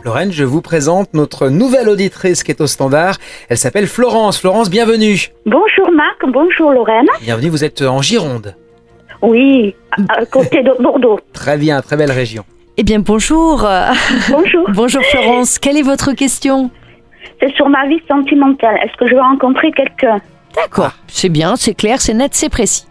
Lorraine, je vous présente notre nouvelle auditrice qui est au standard. Elle s'appelle Florence. Florence, bienvenue. Bonjour Marc, bonjour Lorraine. Bienvenue, vous êtes en Gironde. Oui, à côté de Bordeaux. Très bien, très belle région. Eh bien, bonjour. Bonjour. Bonjour Florence. Quelle est votre question ? C'est sur ma vie sentimentale. Est-ce que je vais rencontrer quelqu'un ? D'accord. C'est bien, c'est clair, c'est net, c'est précis.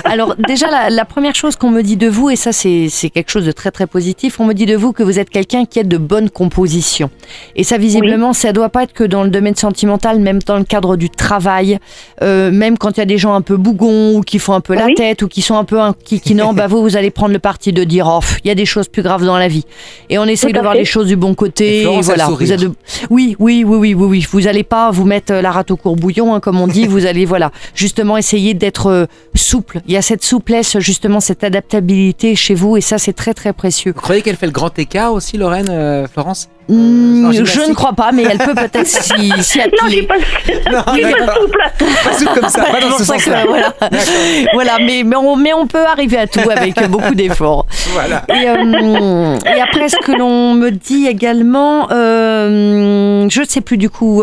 Alors déjà la première chose qu'on me dit de vous, et ça c'est quelque chose de très très positif, on me dit de vous que vous êtes quelqu'un qui a de bonnes compositions. Et ça visiblement, ça doit pas être que dans le domaine sentimental, même dans le cadre du travail, même quand il y a des gens un peu bougons ou qui font un peu la tête ou qui sont un peu non, bah vous allez prendre le parti de dire il y a des choses plus graves dans la vie. Et on essaye de voir les choses du bon côté. Florence, voilà. Vous êtes oui. Vous allez pas vous mettre la rate au courbouillon, hein, comme on dit. Vous allez justement essayer d'être souple. Il y a cette souplesse, justement, cette adaptabilité chez vous, et ça, c'est très, très précieux. Vous croyez qu'elle fait le grand écart aussi, Lorraine, Florence ? Je ne crois pas, mais elle peut peut-être s'y atteler. Non, je suis pas souple. Pas souple comme ça, pas dans ce sens-là. Voilà, mais on peut arriver à tout avec beaucoup d'efforts. Voilà. Et après, ce que l'on me dit également, je ne sais plus du coup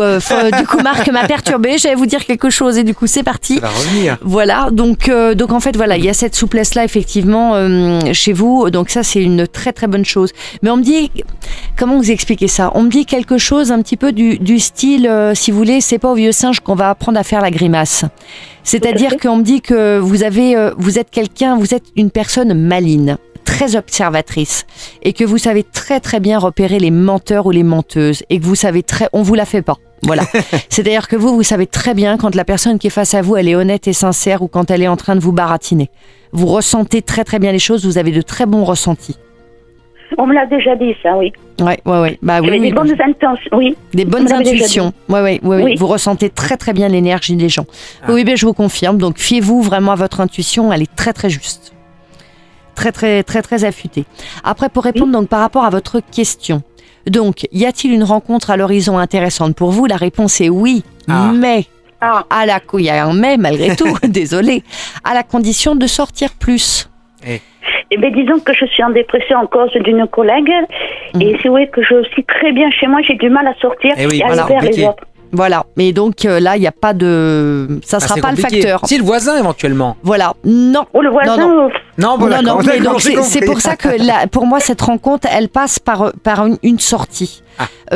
Marc m'a perturbée, j'allais vous dire quelque chose et du coup c'est parti. Ça va revenir. Voilà, donc en fait voilà, il y a cette souplesse-là effectivement chez vous, donc ça c'est une très très bonne chose. Mais on me dit, comment vous expliquer ça ? On me dit quelque chose un petit peu du style, si vous voulez, c'est pas au vieux singe qu'on va apprendre à faire la grimace. C'est-à-dire qu'on me dit que vous êtes une personne maligne, très observatrice, et que vous savez très très bien repérer les menteurs ou les menteuses, et que vous savez on vous la fait pas. Voilà. C'est-à-dire que vous savez très bien quand la personne qui est face à vous, elle est honnête et sincère, ou quand elle est en train de vous baratiner. Vous ressentez très très bien les choses, vous avez de très bons ressentis. On me l'a déjà dit, ça, oui. Ouais. Bah oui. Des bonnes intentions, oui. Des bonnes intuitions. Oui. Vous ressentez très très bien l'énergie des gens. Ah. Oui, je vous confirme. Donc fiez-vous vraiment à votre intuition, elle est très très juste. Très très très très affûtée. Après, pour répondre donc par rapport à votre question. Donc, y a-t-il une rencontre à l'horizon intéressante pour vous ? La réponse est oui, mais il y a un mais malgré tout, désolé, à la condition de sortir plus. Eh bien, disons que je suis en dépression en cause d'une collègue, et c'est vrai que je suis très bien chez moi, j'ai du mal à sortir et à aller vers les autres. Voilà, mais donc là, il n'y a pas de... Ça ne sera pas compliqué. Le facteur. Si, le voisin, éventuellement. Voilà, non. Oh, le voisin Non, mais donc c'est pour ça que, pour moi, cette rencontre, elle passe par une sortie.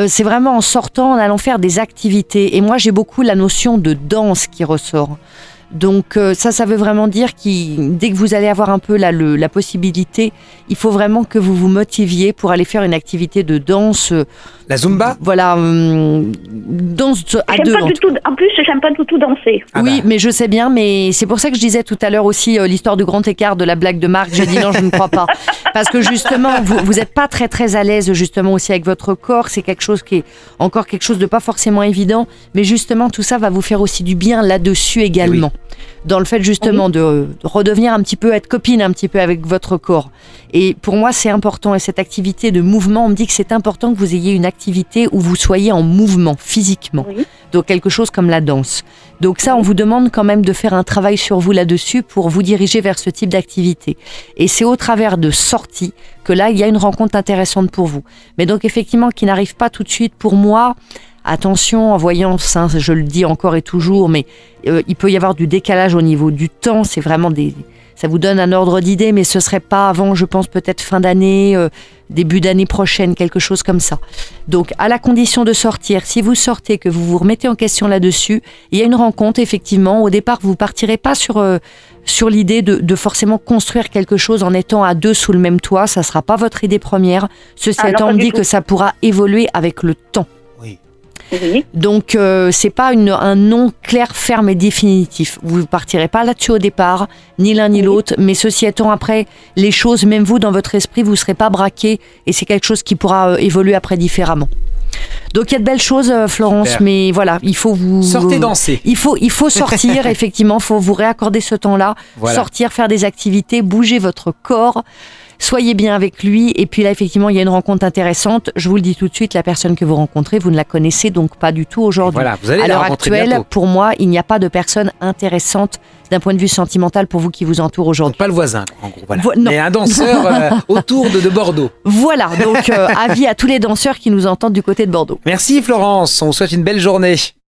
C'est vraiment en sortant, en allant faire des activités. Et moi, j'ai beaucoup la notion de danse qui ressort. Donc ça veut vraiment dire que dès que vous allez avoir un peu la possibilité, il faut vraiment que vous vous motiviez pour aller faire une activité de danse. La Zumba ? Voilà, danse à deux. En plus, j'aime pas du tout danser. Oui, mais je sais bien, mais c'est pour ça que je disais tout à l'heure aussi l'histoire du grand écart de la blague de Marc. J'ai dit non, je ne crois pas. Parce que justement, vous n'êtes pas très très à l'aise justement aussi avec votre corps. C'est quelque chose qui est encore quelque chose de pas forcément évident. Mais justement, tout ça va vous faire aussi du bien là-dessus également. Oui. Dans le fait justement de redevenir un petit peu, être copine un petit peu avec votre corps. Et pour moi, c'est important. Et cette activité de mouvement, on me dit que c'est important que vous ayez une activité où vous soyez en mouvement, physiquement. Oui. Donc quelque chose comme la danse. Donc ça, on vous demande quand même de faire un travail sur vous là-dessus pour vous diriger vers ce type d'activité. Et c'est au travers de sorties que là, il y a une rencontre intéressante pour vous. Mais donc effectivement, qui n'arrive pas tout de suite pour moi. Attention, en voyance, hein, je le dis encore et toujours, mais il peut y avoir du décalage au niveau du temps. C'est vraiment ça vous donne un ordre d'idée, mais ce serait pas avant, je pense, peut-être fin d'année, début d'année prochaine, quelque chose comme ça. Donc, à la condition de sortir, si vous sortez, que vous vous remettez en question là-dessus, il y a une rencontre, effectivement. Au départ, vous partirez pas sur l'idée de forcément construire quelque chose en étant à deux sous le même toit. Ça sera pas votre idée première. Ceci étant, on me dit que ça pourra évoluer avec le temps. Oui. Donc c'est pas un non clair, ferme et définitif. Vous partirez pas là-dessus au départ, ni l'un ni l'autre, mais ceci étant, après, les choses, même vous dans votre esprit, vous serez pas braqué, et c'est quelque chose qui pourra évoluer après différemment. Donc il y a de belles choses, Florence. Super. Mais voilà, il faut sortez danser. Il faut sortir, effectivement, il faut vous réaccorder ce temps-là, sortir, faire des activités, bouger votre corps. Soyez bien avec lui. Et puis là, effectivement, il y a une rencontre intéressante. Je vous le dis tout de suite, la personne que vous rencontrez, vous ne la connaissez donc pas du tout aujourd'hui. Voilà, vous allez à la l'heure rencontrer actuelle, bientôt. pour moi, il n'y a pas de personne intéressante d'un point de vue sentimental pour vous qui vous entoure aujourd'hui. Donc pas le voisin, en gros. Voilà. Non. Mais un danseur autour de Bordeaux. Voilà, donc avis à tous les danseurs qui nous entendent du côté de Bordeaux. Merci Florence, on vous souhaite une belle journée.